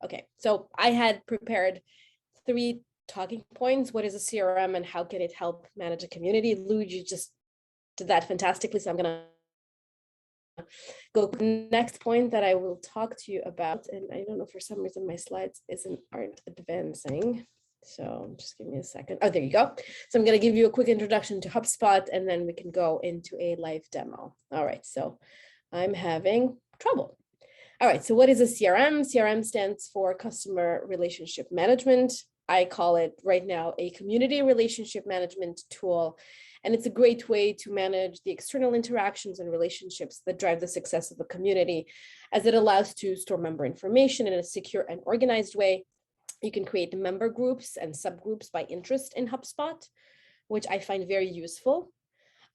Okay, so I had prepared 3 talking points. What is a CRM and how can it help manage a community? Lou, you just did that fantastically. So I'm going to go to the next point that I will talk to you about. And I don't know, for some reason, my slides aren't advancing. So just give me a second. Oh, there you go. So I'm going to give you a quick introduction to HubSpot, and then we can go into a live demo. All right, so I'm having trouble. All right, so what is a CRM? CRM stands for Customer Relationship Management. I call it right now a community relationship management tool. And it's a great way to manage the external interactions and relationships that drive the success of a community, as it allows to store member information in a secure and organized way. You can create member groups and subgroups by interest in HubSpot, which I find very useful.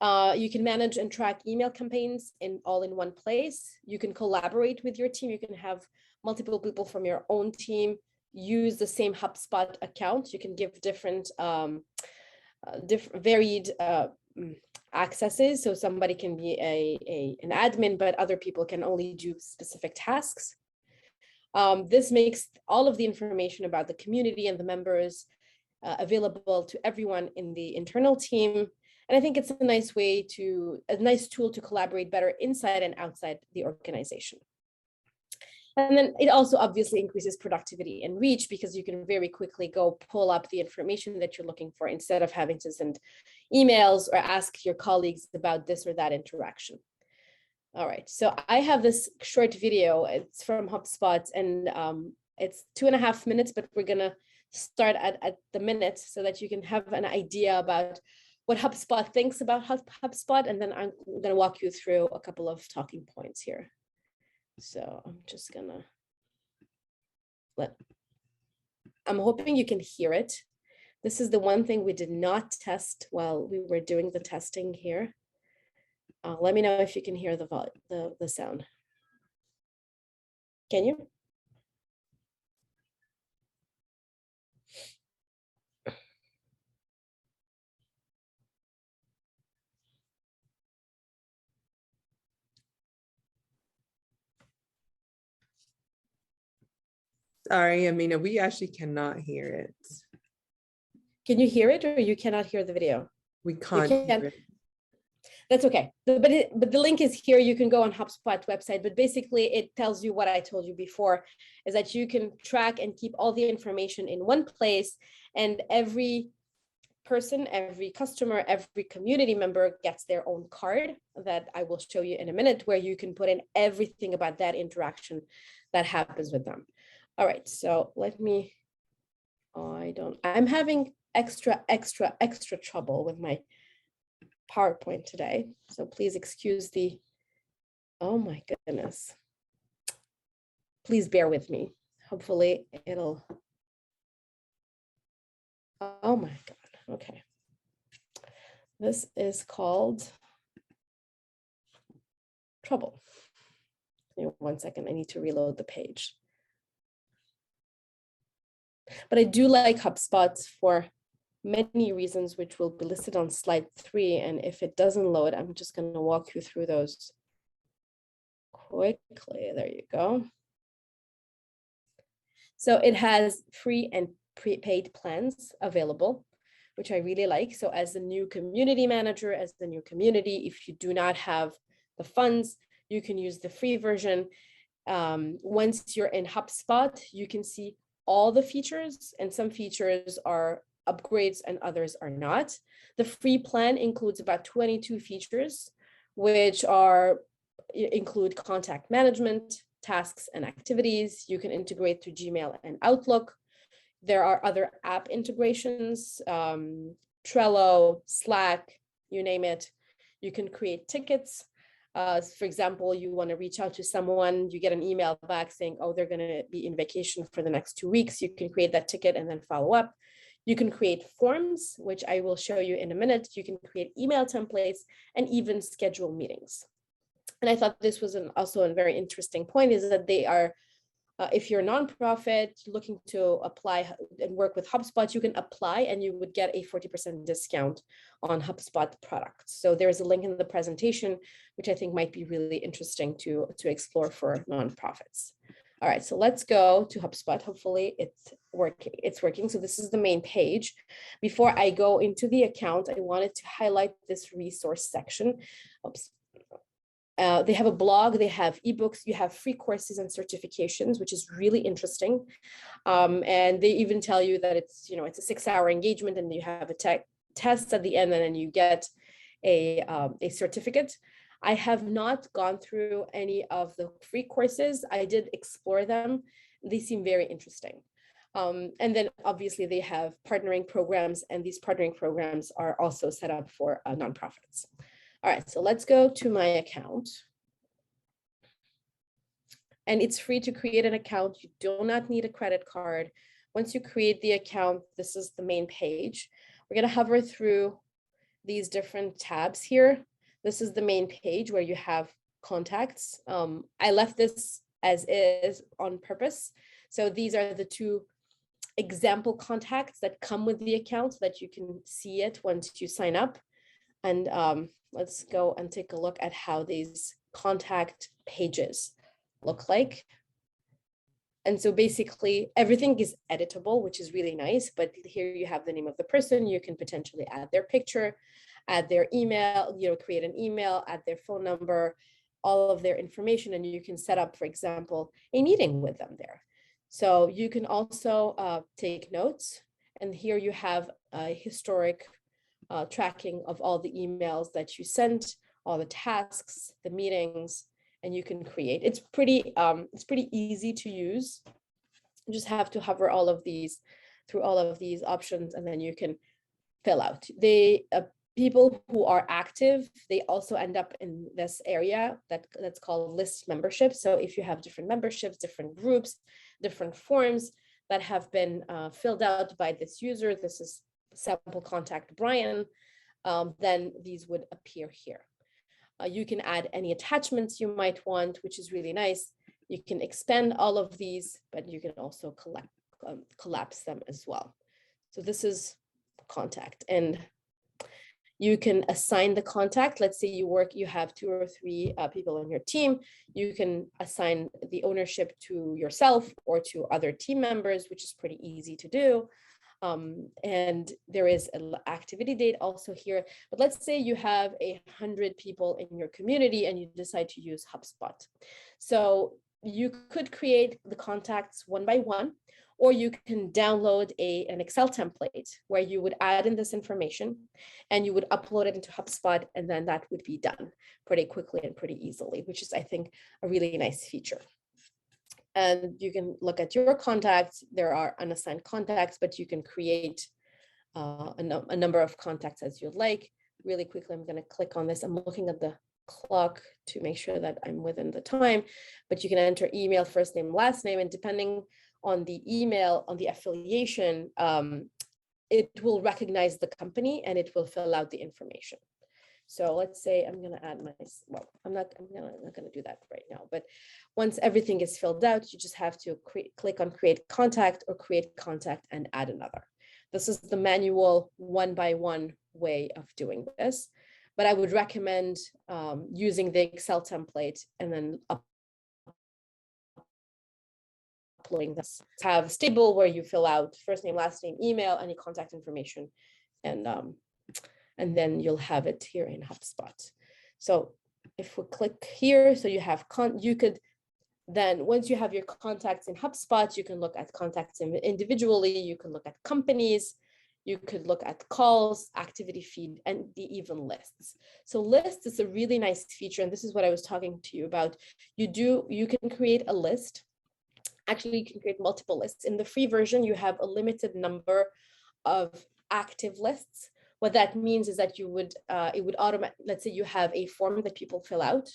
You can manage and track email campaigns all in one place. You can collaborate with your team. You can have multiple people from your own team use the same HubSpot account. You can give different varied accesses. So somebody can be an admin, but other people can only do specific tasks. This makes all of the information about the community and the members available to everyone in the internal team. And I think it's a nice tool to collaborate better inside and outside the organization. And then it also obviously increases productivity and reach, because you can very quickly go pull up the information that you're looking for instead of having to send emails or ask your colleagues about this or that interaction. All right, so I have this short video. It's from HubSpot, and it's 2.5 minutes, but we're gonna start at the minute so that you can have an idea about what HubSpot thinks about HubSpot, and then I'm gonna walk you through a couple of talking points here. So I'm just gonna I'm hoping you can hear it. This is the one thing we did not test while we were doing the testing here. Let me know if you can hear the sound. Can you? Sorry, Yamina, we actually cannot hear it. Can you hear it, or you cannot hear the video? We can't hear it. That's okay. But the link is here. You can go on HubSpot website, but basically it tells you what I told you before, is that you can track and keep all the information in one place, and every person, every customer, every community member gets their own card that I will show you in a minute, where you can put in everything about that interaction that happens with them. All right, so I'm having extra trouble with my PowerPoint today. So please excuse oh my goodness. Please bear with me. Hopefully it'll, oh my God, okay. This is called trouble. Give me 1 second, I need to reload the page. But I do like HubSpot for many reasons, which will be listed on slide 3. And if it doesn't load, I'm just going to walk you through those quickly. There you go. So it has free and prepaid plans available, which I really like. So as a new community manager, as the new community, if you do not have the funds, you can use the free version. Once you're in HubSpot, you can see all the features, and some features are upgrades and others are not. The free plan includes about 22 features, which include contact management, tasks and activities. You can integrate through Gmail and Outlook. There are other app integrations, Trello, Slack, you name it. You can create tickets. For example, you want to reach out to someone, you get an email back saying, oh, they're going to be in vacation for the next 2 weeks. You can create that ticket and then follow up. You can create forms, which I will show you in a minute. You can create email templates and even schedule meetings. And I thought this was also a very interesting point, is that they are, if you're a nonprofit looking to apply and work with HubSpot, you can apply and you would get a 40% discount on HubSpot products. So there's a link in the presentation, which I think might be really interesting to explore for nonprofits. All right, so let's go to HubSpot. Hopefully it's working. So this is the main page. Before I go into the account, I wanted to highlight this resource section. Oops. They have a blog, they have ebooks, you have free courses and certifications, which is really interesting. And they even tell you that it's, it's a 6-hour engagement and you have a test at the end and then you get a certificate. I have not gone through any of the free courses. I did explore them. They seem very interesting. And then obviously they have partnering programs, and these partnering programs are also set up for nonprofits. All right, so let's go to my account. And it's free to create an account. You do not need a credit card. Once you create the account, this is the main page. We're going to hover through these different tabs here. This is the main page where you have contacts. I left this as is on purpose. So these are the 2 example contacts that come with the account so that you can see it once you sign up. And let's go and take a look at how these contact pages look like. And so basically everything is editable, which is really nice. But here you have the name of the person. You can potentially add their picture, add their email, create an email, add their phone number, all of their information, and you can set up, for example, a meeting with them there. So you can also take notes, and here you have a historic tracking of all the emails that you sent, all the tasks, the meetings, and you can create. It's pretty easy to use. You just have to hover through all of these options, and then you can fill out. People who are active, they also end up in this area that's called list membership. So if you have different memberships, different groups, different forms that have been filled out by this user, this is sample contact Brian, then these would appear here. You can add any attachments you might want, which is really nice. You can expand all of these, but you can also collapse them as well. So this is contact, and you can assign the contact. Let's say you have 2 or 3 people on your team. You can assign the ownership to yourself or to other team members, which is pretty easy to do. And there is an activity date also here. But let's say you have 100 people in your community and you decide to use HubSpot. So you could create the contacts one by one, or you can download an Excel template where you would add in this information and you would upload it into HubSpot, and then that would be done pretty quickly and pretty easily, which is, I think, a really nice feature. And you can look at your contacts. There are unassigned contacts, but you can create a number of contacts as you'd like. Really quickly, I'm going to click on this. I'm looking at the clock to make sure that I'm within the time, but you can enter email, first name, last name, and depending on the email, on the affiliation, it will recognize the company and it will fill out the information. So let's say I'm going to add I'm not going to do that right now, but once everything is filled out, you just have to click on create contact or create contact and add another. This is the manual 1-by-1 way of doing this, but I would recommend using the Excel template and then uploading this. Have a stable where you fill out first name, last name, email, any contact information, and then you'll have it here in HubSpot. So if we click here, so you have you could then, once you have your contacts in HubSpot, you can look at contacts individually, you can look at companies, you could look at calls, activity feed, and even lists. So lists is a really nice feature, and this is what I was talking to you about. You can create a list. Actually, you can create multiple lists. In the free version, you have a limited number of active lists. What that means is that it would automatically, let's say you have a form that people fill out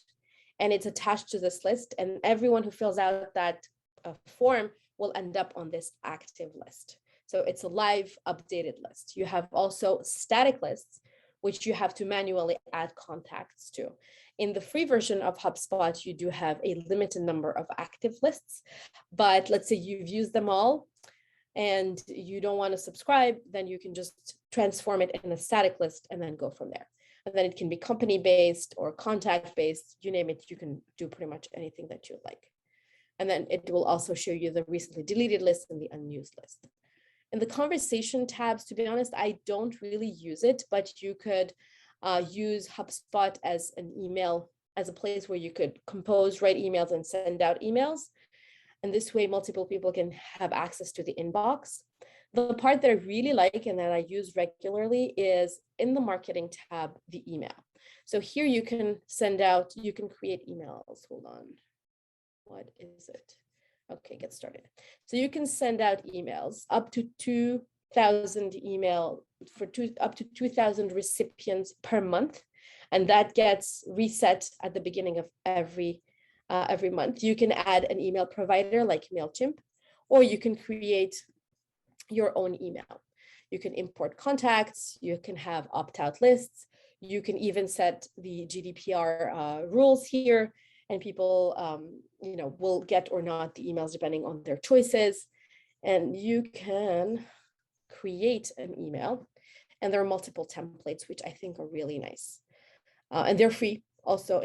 and it's attached to this list, and everyone who fills out that form will end up on this active list. So it's a live updated list. You have also static lists, which you have to manually add contacts to. In the free version of HubSpot, you do have a limited number of active lists, but let's say you've used them all and you don't want to subscribe, then you can just transform it in a static list and then go from there. And then it can be company-based or contact-based, you name it, you can do pretty much anything that you like. And then it will also show you the recently deleted list and the unused list. In the conversation tabs, to be honest, I don't really use it, but you could use HubSpot as an email, as a place where you could compose, write emails, and send out emails. And this way, multiple people can have access to the inbox. The part that I really like and that I use regularly is in the marketing tab, the email. So here you can send out, you can create emails. Hold on. What is it? Okay, get started. So you can send out emails up to 2,000 email for up to 2,000 recipients per month. And that gets reset at the beginning of every month. You can add an email provider like MailChimp, or you can create your own email. You can import contacts, you can have opt-out lists, you can even set the GDPR rules here, and people will get or not the emails depending on their choices. And you can create an email, and there are multiple templates, which I think are really nice. And they're free also.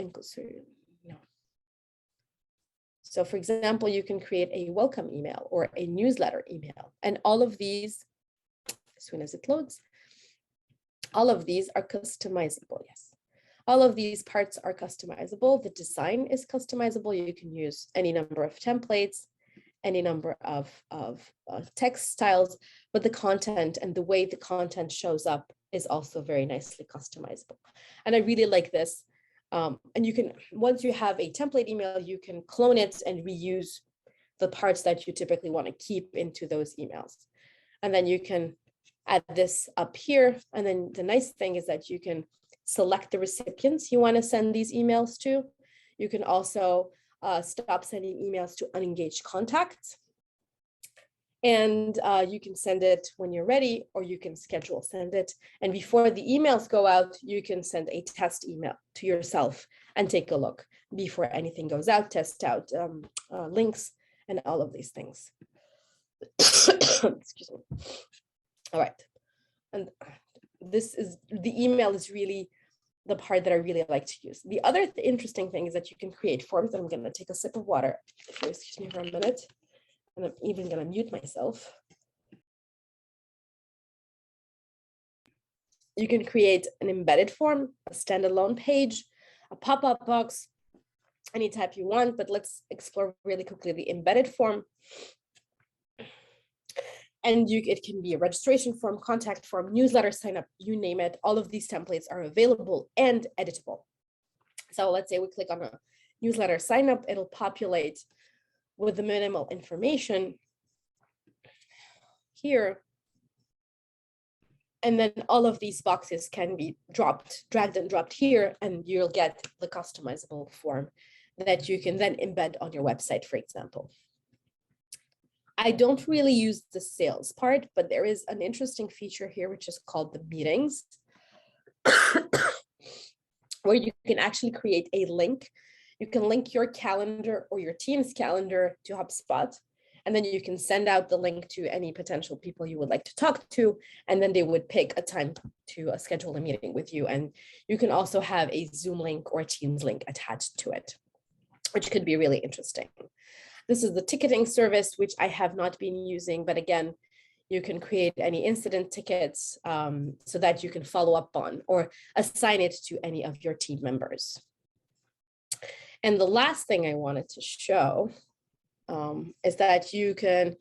So for example, you can create a welcome email or a newsletter email. And all of these, as soon as it loads, all of these are customizable, yes. All of these parts are customizable. The design is customizable. You can use any number of templates, any number of text styles, but the content and the way the content shows up is also very nicely customizable. And I really like this. And you can, once you have a template email, you can clone it and reuse the parts that you typically want to keep into those emails. And then you can add this up here. And then the nice thing is that you can select the recipients you want to send these emails to. You can also stop sending emails to unengaged contacts. And you can send it when you're ready, or you can schedule send it. And before the emails go out, you can send a test email to yourself and take a look before anything goes out, test out links and all of these things. Excuse me. All right. And this is, the email is really the part that I really like to use. The other interesting thing is that you can create forms. And I'm going to take a sip of water, if you excuse me for a minute. And I'm even going to mute myself. You can create an embedded form, a standalone page, a pop-up box, any type you want, but let's explore really quickly the embedded form. And it can be a registration form, contact form, newsletter sign up, you name it. All of these templates are available and editable. So let's say we click on a newsletter sign up, it'll populate with the minimal information here. And then all of these boxes can be dragged and dropped here, and you'll get the customizable form that you can then embed on your website, for example. I don't really use the sales part, but there is an interesting feature here, which is called the meetings, where you can actually create a link. You can link your calendar or your team's calendar to HubSpot, and then you can send out the link to any potential people you would like to talk to, and then they would pick a time to schedule a meeting with you. And you can also have a Zoom link or a Teams link attached to it, which could be really interesting. This is the ticketing service, which I have not been using, but again, you can create any incident tickets so that you can follow up on or assign it to any of your team members. And the last thing I wanted to show is that you can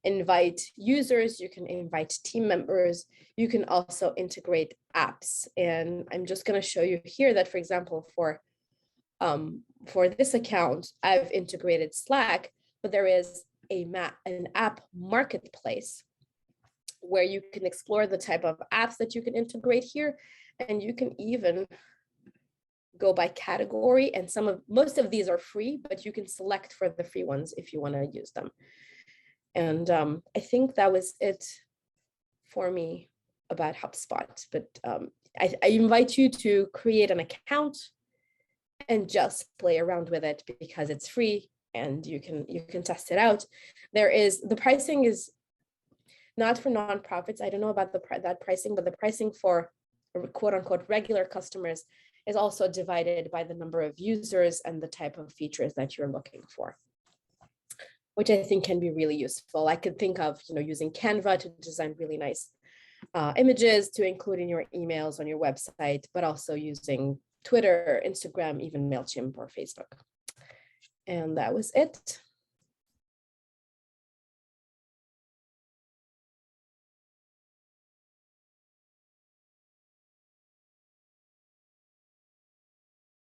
invite users, you can invite team members, you can also integrate apps. And I'm just going to show you here that, for example, for this account, I've integrated Slack, but there is an app marketplace where you can explore the type of apps that you can integrate here. And you can even go by category, and most of these are free, but you can select for the free ones if you want to use them. And I think that was it for me about HubSpot, but I invite you to create an account and just play around with it because it's free and you can test it out. The pricing is not for nonprofits. I don't know about that pricing, but the pricing for quote unquote regular customers is also divided by the number of users and the type of features that you're looking for. which I think can be really useful. I could think of, using Canva to design really nice images to include in your emails on your website, but also using Twitter, Instagram, even MailChimp or Facebook. And that was it.